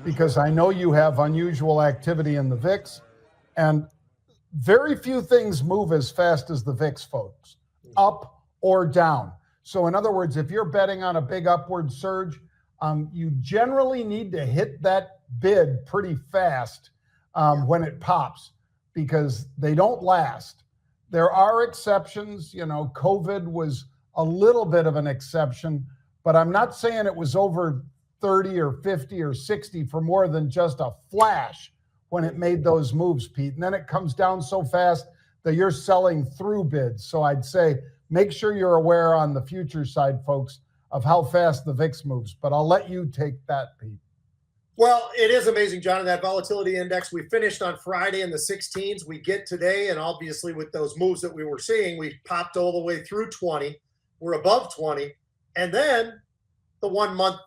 because I know you have unusual activity in the VIX, and very few things move as fast as the VIX, folks, up or down. So in other words, if you're betting on a big upward surge, you generally need to hit that bid pretty fast when it pops, because they don't last. There are exceptions. COVID was a little bit of an exception, but I'm not saying it was over 30 or 50 or 60 for more than just a flash when it made those moves, Pete. And then it comes down so fast that you're selling through bids. So I'd say make sure you're aware on the future side, folks, of how fast the VIX moves. But I'll let you take that, Pete. Well, it is amazing, John, that volatility index. We finished on Friday in the 16s. We get today, and obviously with those moves that we were seeing, we popped all the way through 20. We're above 20. And then the 1 month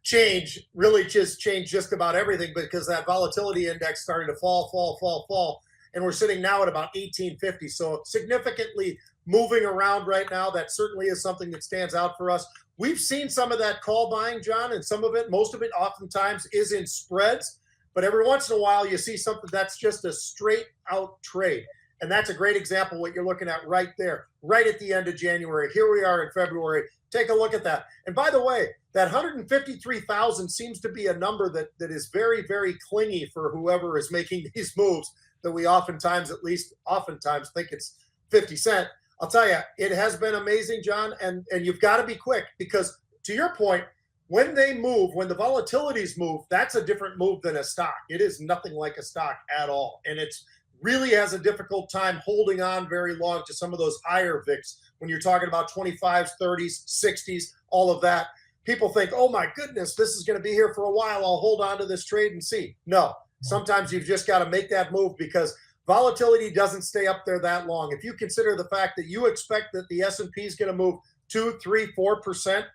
change really just changed just about everything, because that volatility index started to fall. And we're sitting now at about 1850. So significantly moving around right now. That certainly is something that stands out for us. We've seen some of that call buying, John, and some of it, most of it oftentimes is in spreads. But every once in a while, you see something that's just a straight out trade. And that's a great example of what you're looking at right there, right at the end of January. Here we are in February. Take a look at that. And by the way, that 153,000 seems to be a number that is very, very clingy for whoever is making these moves, that we oftentimes think it's 50 cents. I'll tell you, it has been amazing, John, and you've got to be quick, because to your point, when they move, when the volatilities move, that's a different move than a stock. It is nothing like a stock at all. And it's really has a difficult time holding on very long to some of those higher VIX. When you're talking about 25s, 30s, 60s, all of that, people think, oh my goodness, this is going to be here for a while. I'll hold on to this trade and see. No, sometimes you've just got to make that move, because volatility doesn't stay up there that long. If you consider the fact that you expect that the S&P is going to move 2, 3, 4%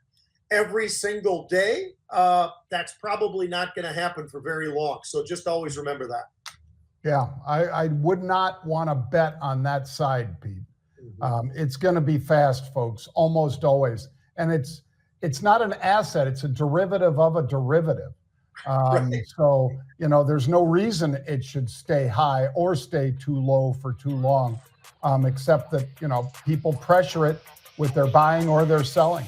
every single day, that's probably not going to happen for very long. So just always remember that. Yeah, I would not want to bet on that side, Pete. It's going to be fast, folks, almost always. And it's not an asset. It's a derivative of a derivative. Right. So, there's no reason it should stay high or stay too low for too long, except that, people pressure it with their buying or their selling.